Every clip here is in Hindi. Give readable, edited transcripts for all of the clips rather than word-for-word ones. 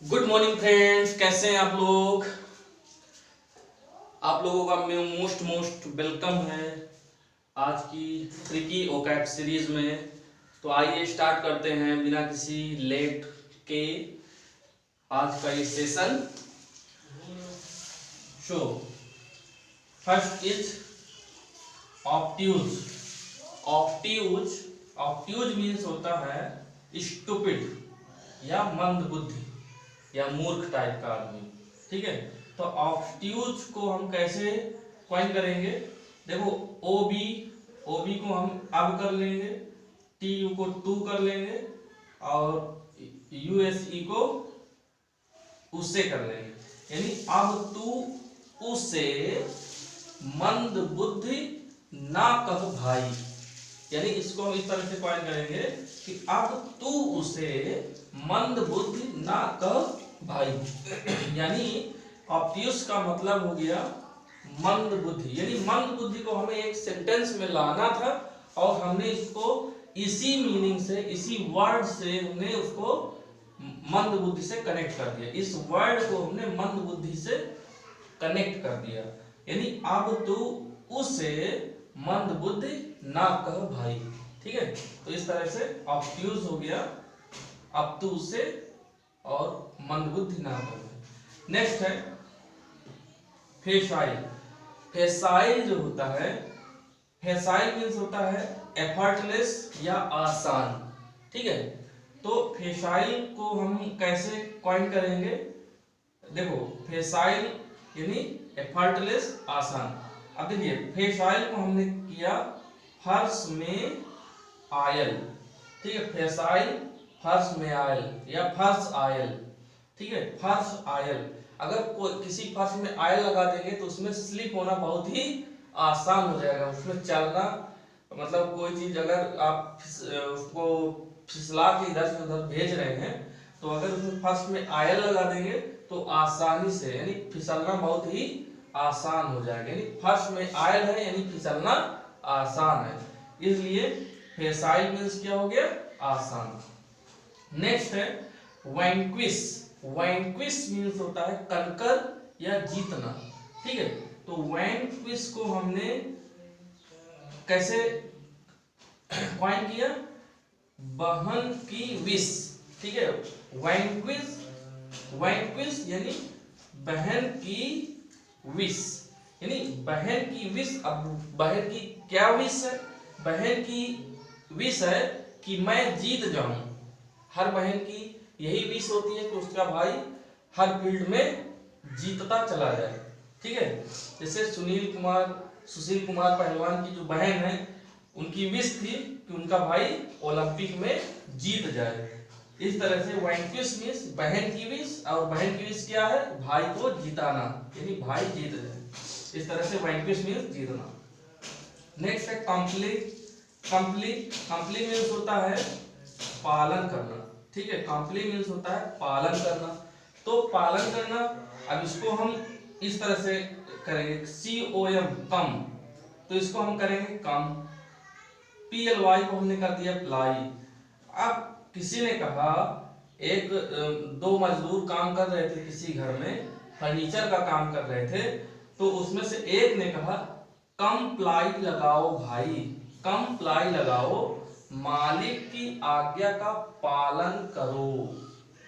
गुड मॉर्निंग फ्रेंड्स, कैसे हैं आप लोग। आप लोगों का मैं मोस्ट वेलकम है आज की ट्रिकी ओकैट सीरीज में। तो आइए स्टार्ट करते हैं बिना किसी लेट के आज का ये session. Show first is obtuse. Obtuse obtuse means होता है स्टूपिड या मंद बुद्धि या मूर्ख टाइप का आदमी। ठीक है, तो ऑब्ट्यूज को हम कैसे क्वाइन करेंगे। देखो ओबी को हम अब कर लेंगे, टी यू को टू कर लेंगे और यूएसई को उससे कर लेंगे। यानी अब तू उसे मंद बुद्धि ना कह भाई। यानी इसको हम इस तरह से क्वाइन करेंगे कि अब तू उसे मंद बुद्धि ना कह भाई। यानी ऑब्ट्यूज का मतलब हो गया मंद बुद्धि। यानी मंद बुद्धि को हमें एक सेंटेंस में लाना था और हमने इसको इसी मीनिंग से, इसी वर्ड से हमने उसको मंद बुद्धि से कनेक्ट कर दिया। इस वर्ड को हमने मंद बुद्धि से कनेक्ट कर दिया। यानी अब तू उसे मंद बुद्धि ना कह भाई। ठीक है, तो इस तरह से ऑब्ट्यूज हो गया अब तू उसे और मंद बुद्धि ना कह। नेक्स्ट है फेसाइल। फेसाइल जो होता है, फेसाइल मीन्स होता है एफर्टलेस या आसान। ठीक है, तो फेसाइल को हम कैसे क्वाइन करेंगे। देखो फेसाइल यानी एफर्टलेस आसान। अब देखिए फेसाइल को हमने किया फर्श में आयल। ठीक है, फेसाइल फर्श में आयल या फर्श आयल। ठीक है, फर्श आयल। अगर कोई किसी फर्श में आयल लगा देंगे तो उसमें स्लिप होना बहुत ही आसान हो जाएगा। उसमें चलना मतलब कोई चीज अगर आप उसको फिसला के इधर से उधर भेज रहे हैं तो अगर उसमें फर्श में आयल लगा देंगे तो आसानी से यानी फिसलना बहुत ही आसान हो जाएगा। यानी फर्श में आयल है यानी फिसलना आसान है, इसलिए फेसाइल मीन्स क्या हो गया, आसान। नेक्स्ट है वैंक्विश। वैंक्विश मीन्स होता है कंकर या जीतना। ठीक है, तो वैंक्विश को हमने कैसे क्वाइन किया, बहन की विश। ठीक है, वैंक्विश वैंक्विश यानी बहन की विश। यानी बहन की विश। अब बहन की क्या विश है, बहन की विश है कि मैं जीत जाऊं। हर बहन की यही विश होती है कि उसका भाई हर फील्ड में जीतता चला जाए। ठीक है, जैसे सुशील कुमार पहलवान की जो बहन है उनकी विश थी कि उनका भाई ओलंपिक में जीत जाए। इस तरह से वैंक्विश मींस बहन की विश, और बहन की विश क्या है, भाई को जिताना, यानी भाई जीत जाए। इस तरह से वैंक्विश मींस जीतना। नेक्स्ट है कंप्लीट। कंप्लीट मीन्स होता है पालन करना। ठीक है, कंप्लीट मीन्स होता है पालन करना। तो पालन करना, अब इसको हम इस तरह से करेंगे COM कम, तो इसको हम करेंगे कम। PLY को हमने कर दिया प्लाई। अब किसी ने कहा दो मजदूर काम कर रहे थे किसी घर में, फर्नीचर का काम कर रहे थे, तो उसमें से एक ने कहा कम प्लाई लगाओ भाई, कम प्लाई लगाओ, मालिक की आज्ञा का पालन करो।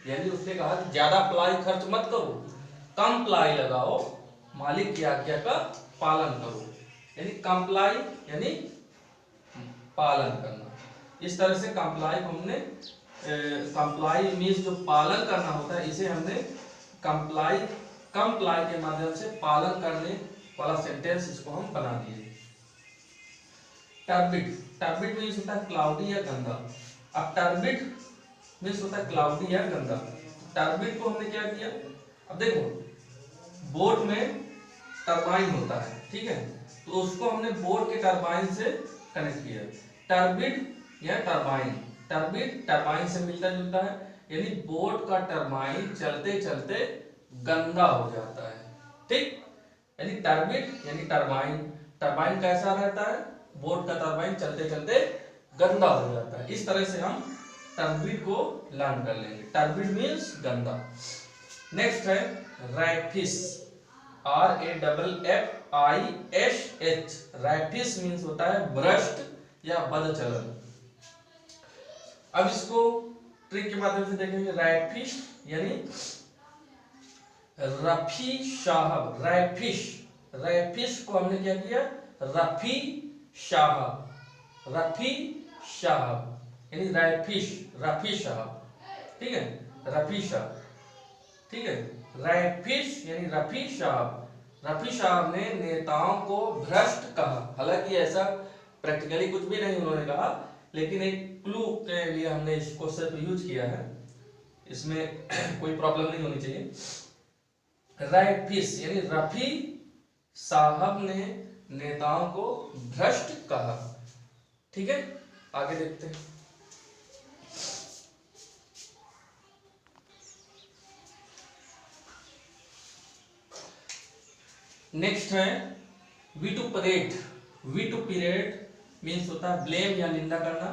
यानी उसने कहा कि ज्यादा प्लाई खर्च मत करो, कम प्लाई लगाओ, मालिक की आज्ञा का पालन करो। यानी कंप्लाई यानी पालन करना। इस तरह से कंप्लाई को हमने कंप्लाई मीन्स जो पालन करना होता है, इसे हमने कंप्लाई कंप्लाई के माध्यम से पालन करने वाला सेंटेंस इसको हम बना दिए। टर्बिड। टर्बिड मीन्स होता है क्लाउडी या गंदा। अब टर्बिड मीन्स होता है क्लाउडी या गंदा। टर्बिड को हमने क्या किया, अब देखो बोट में टरबाइन होता है। ठीक है, तो उसको हमने बोट के टरबाइन से कनेक्ट किया। टर्बिड या टरबाइन, टर्बिड टरबाइन से मिलता जुलता है। यानी बोट का टरबाइन चलते चलते गंदा हो जाता है। ठीक, यानी टर्बिड यानी टरबाइन। टरबाइन कैसा रहता है, बोट का टरबाइन चलते चलते गंदा हो जाता है। इस तरह से हम टर्बिड को लर्न कर लेंगे। टर्बिड मीन्स गंदा। नेक्स्ट है रैफिश, RAFFISH। रैफिश मीन्स होता है भ्रष्ट या बदचलन। अब इसको ट्रिक के माध्यम से देखेंगे। रैफिश यानी रफी साहब, रैफिश, रैफिश को हमने क्या किया, रफी साहब, रफी साहब यानी रैफिश, रफी साहब, ठीक है, रफी साहब, ठीक है। रैफिश यानी रफी साहब, रफी साहब ने नेताओं को भ्रष्ट कहा। हालांकि ऐसा प्रैक्टिकली कुछ भी नहीं उन्होंने कहा, लेकिन एक क्लू के लिए हमने इस क्वेश्चन को यूज किया है, इसमें कोई प्रॉब्लम नहीं होनी चाहिए। रैफिश यानी रफी साहब ने नेताओं को भ्रष्ट कहा, ठीक है। आगे देखते हैं। नेक्स्ट है विटुपरेट। विटुपरेट मीन्स होता है ब्लेम या निंदा करना।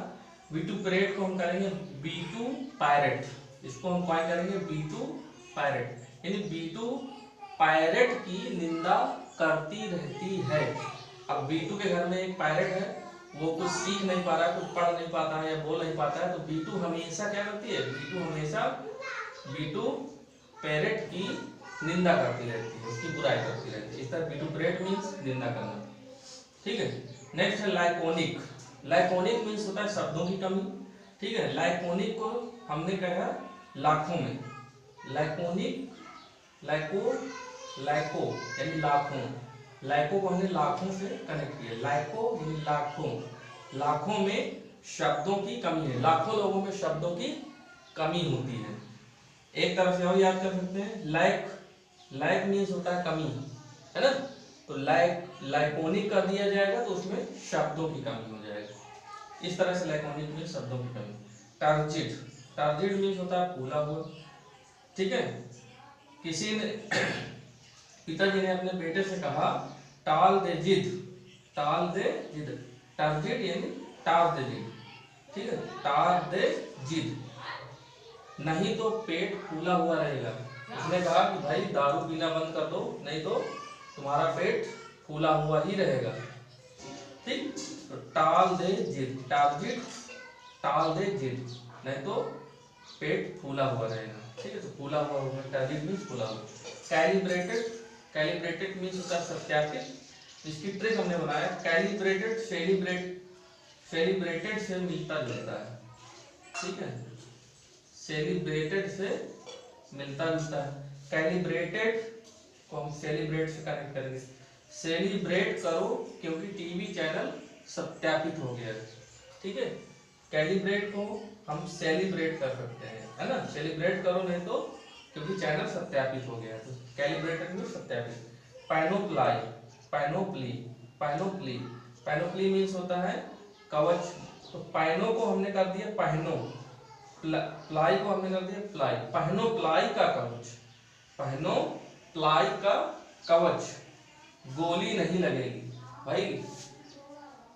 विटुपरेट को हम करेंगे बीटू पायरेट, इसको हम क्या करेंगे, बीटू पायरेट यानी बीटू पायरेट की निंदा करती रहती है। अब बीटू के घर में एक पायरेट है, वो कुछ सीख नहीं पा रहा है, कुछ पढ़ नहीं पाता है या बोल नहीं पाता है, तो बीटू हमेशा क्या करती है, बीटू हमेशा बीटू पैरेट की निंदा करती रहती है, उसकी बुराई करती रहती है। इस तरह विटुपरेट मीन्स निंदा करना, ठीक है। नेक्स्ट है लाइकोनिक। लाइकोनिक मीन्स होता है शब्दों की कमी, ठीक है। लाइकोनिक को हमने कहा लाखों में, लाइकोनिक, लाइको, लाइको यानी लाखों, लाइको को हमने लाखों से कनेक्ट किया। लाइको यानी लाखों, लाखों में शब्दों की कमी है, लाखों लोगों में शब्दों की कमी होती है। एक तरह से और याद कर सकते हैं, लाइक, लाइक मीन्स होता है कमी, है ना, तो लाइक, लाइकोनिक कर दिया जाएगा तो उसमें शब्दों की कमी हो जाएगी। इस तरह से लाइकोनिक मीन्स शब्दों की कमी। टारजिट, टारजिट मीन्स होता है फूला हुआ, ठीक है। किसी ने पिताजी ने अपने बेटे से कहा टाल दे जिद, टाल दे जिद, टारजिट यानी टाल दे जिद, ठीक है, टाल दे जिद, नहीं तो पेट फूला हुआ रहेगा। उसने कहा कि भाई दारू पीना बंद कर दो, नहीं तो तुम्हारा पेट फूला हुआ ही रहेगा, ठीक। तो टाल दे जिद, टारजिट, टाल दे जिद, नहीं तो पेट फूला हुआ रहेगा, ठीक है। तो फूला हुआ होगा, टारजिट मीन्स फूला हुआ। कैलिब्रेटेड, कैलिब्रेटेड मीन्स होता है सत्यापित। इसकी ट्रिक हमने बनाया, कैलिब्रेटेड सेलिब्रेट, सेलिब्रेटेड से मिलता जुलता है, ठीक है, सेलिब्रेटेड से मिलता जुलता है। कैलिब्रेटेड को हम सेलिब्रेट से कनेक्ट करेंगे, सेलिब्रेट करो क्योंकि टीवी चैनल सत्यापित हो गया, ठीक है। कैलिब्रेट को हम सेलिब्रेट कर सकते हैं, है ना, सेलिब्रेट करो नहीं तो क्योंकि चैनल सत्यापित हो गया, तो कैलिब्रेटेड में सत्यापित। पैनोप्लाई, पैनोप्ली, पैनोप्ली, पैनोप्ली मीन्स होता है कवच, तो पैनो को हमने कर दिया पहनो, प्लाई को हमने कर दिया प्लाई, पहनो प्लाई का कवच, पहनो प्लाई का कवच, गोली नहीं लगेगी। भाई,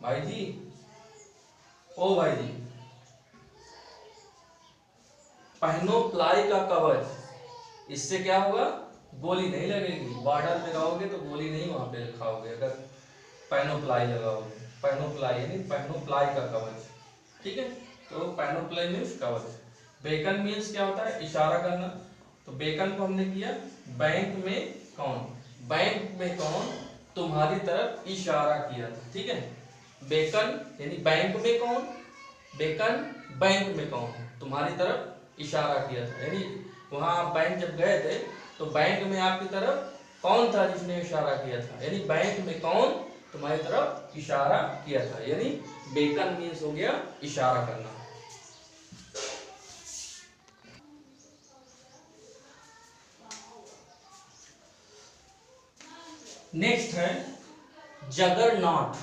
भाई जी, ओ भाई जी, पहनो प्लाई का कवच, इससे क्या होगा, गोली नहीं लगेगी। बॉर्डर में रहोगे तो गोली नहीं वहां पे खाओगे अगर पहनो प्लाई लगाओगे। पहनो प्लाई यानी पहनो प्लाई का कवच, ठीक है। तो पहनो प्लाई मीन्स कवच। बेकन मीन्स क्या होता है, इशारा करना, तो बेकन को हमने किया बैंक में कौन, बैंक में कौन तुम्हारी तरफ इशारा किया था, ठीक है। बेकन यानी बैंक में कौन, बेकन बैंक में कौन तुम्हारी तरफ इशारा किया था, यानी वहां आप बैंक जब गए थे तो बैंक में आपकी तरफ कौन था जिसने इशारा किया था, यानी बैंक में कौन तुम्हारी तरफ इशारा किया था, यानी बेकन मीन्स हो गया इशारा करना। नेक्स्ट है जगरनॉट।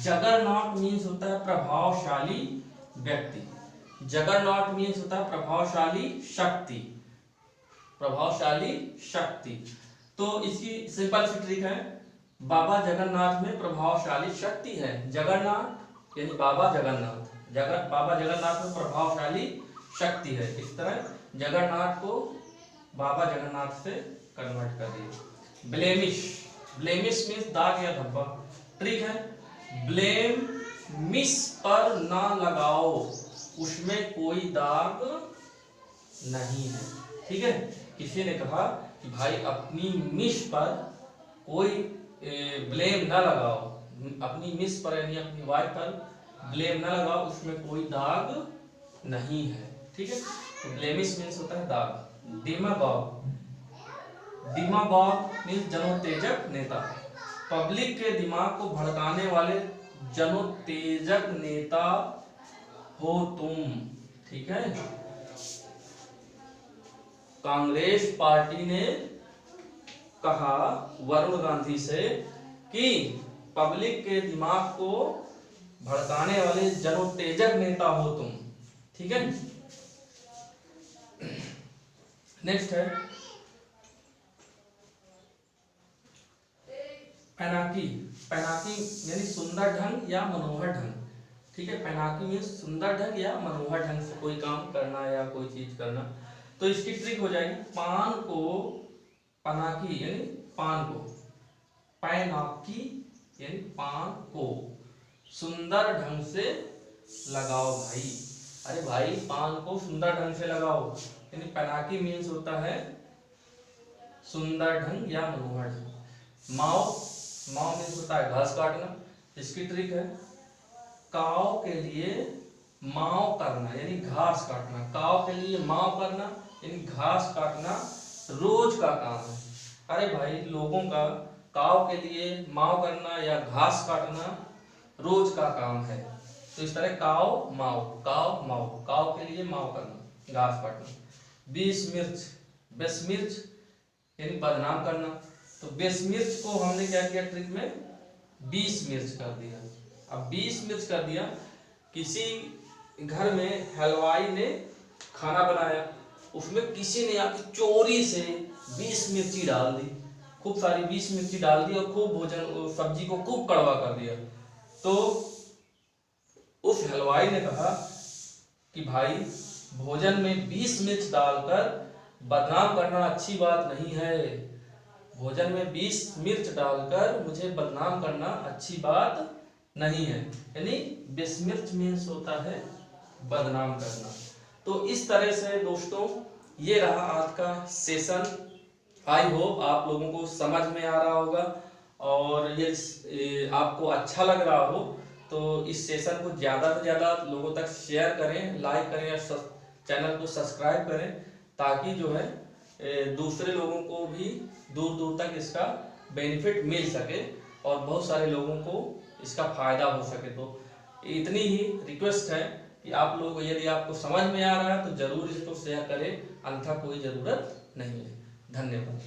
जगरनॉट मीन्स होता है प्रभावशाली व्यक्ति, जगरनॉट मीन्स होता है प्रभावशाली शक्ति, प्रभावशाली शक्ति। तो इसकी सिंपल सी ट्रिक है, बाबा जगन्नाथ में प्रभावशाली शक्ति है। जगन्नाथ यानी बाबा जगन्नाथ, बाबा जगन्नाथ में प्रभावशाली शक्ति है। इस तरह जगन्नाथ को बाबा जगन्नाथ से कन्वर्ट कर दिया। ब्लेमिश, ब्लेमिश मीन्स दाग या धब्बा। ट्रिक है, ब्लेम मिस पर ना लगाओ, उसमें कोई दाग नहीं है। ठीक है, किसी ने कहा कि भाई अपनी मिस पर कोई ब्लेम ना लगाओ, अपनी मिस पर यानी अपनी वाइफ पर ब्लेम ना लगाओ, उसमें कोई दाग नहीं है। ठीक है, तो ब्लेमिश मीन्स होता है दाग। डिमागॉग, डिमागॉग मीन्स जनोत्तेजक नेता। पब्लिक के दिमाग को भड़काने वाले जनोत्तेजक नेता हो तुम। ठीक है, कांग्रेस पार्टी ने कहा वरुण गांधी से कि पब्लिक के दिमाग को भड़काने वाले जनोत्तेजक नेता हो तुम। ठीक है, नेक्स्ट है पैनाकी। पैनाकी यानी सुंदर ढंग या मनोहर ढंग। ठीक है, पैनाकी में सुंदर ढंग या मनोहर ढंग से कोई काम करना या कोई चीज करना। तो इसकी ट्रिक हो जाएगी, पान को पनाकी यानी पान को, पैनाकी यानी पान को सुंदर ढंग से लगाओ भाई। अरे भाई पान को सुंदर ढंग से लगाओ, यानी पैनाकी मीन्स होता है सुंदर ढंग या मनोहर ढंग। माओ, माओ मीन्स होता है घास काटना। इसकी ट्रिक है, काव के लिए माओ करना यानी घास काटना। काव के लिए माओ करना यानी घास काटना रोज का काम है। अरे भाई लोगों का काव के लिए माओ करना या घास काटना रोज का काम है। तो इस तरह काव माओ, काव माओ, काव के लिए माओ करना, घास काटना। बेशमिर्च, बेशमिर्च यानी बदनाम करना। तो बेशमिर्च को हमने क्या किया ट्रिक में, 20 मिर्च कर दिया। अब 20 मिर्च कर दिया, किसी घर में हलवाई ने खाना बनाया, उसमें किसी ने आके चोरी से 20 मिर्ची डाल दी, खूब सारी 20 मिर्ची डाल दी और खूब भोजन सब्जी को खूब कड़वा कर दिया। तो उस हलवाई ने कहा कि भाई भोजन में 20 मिर्च डालकर बदनाम करना अच्छी बात नहीं है, भोजन में 20 मिर्च डालकर मुझे बदनाम करना अच्छी बात नहीं है। यानी बेशमिर्च मीन्स होता है बदनाम करना। तो इस तरह से दोस्तों ये रहा आज का सेशन। आई होप आप लोगों को समझ में आ रहा होगा और ये आपको अच्छा लग रहा हो। तो इस सेशन को ज़्यादा से ज़्यादा लोगों तक शेयर करें, लाइक करें और चैनल को सब्सक्राइब करें, ताकि जो है दूसरे लोगों को भी दूर दूर तक इसका बेनिफिट मिल सके और बहुत सारे लोगों को इसका फायदा हो सके। तो इतनी ही रिक्वेस्ट है कि आप लोग यदि आपको समझ में आ रहा है तो जरूर इसको शेयर करें, अन्यथा कोई ज़रूरत नहीं है। धन्यवाद।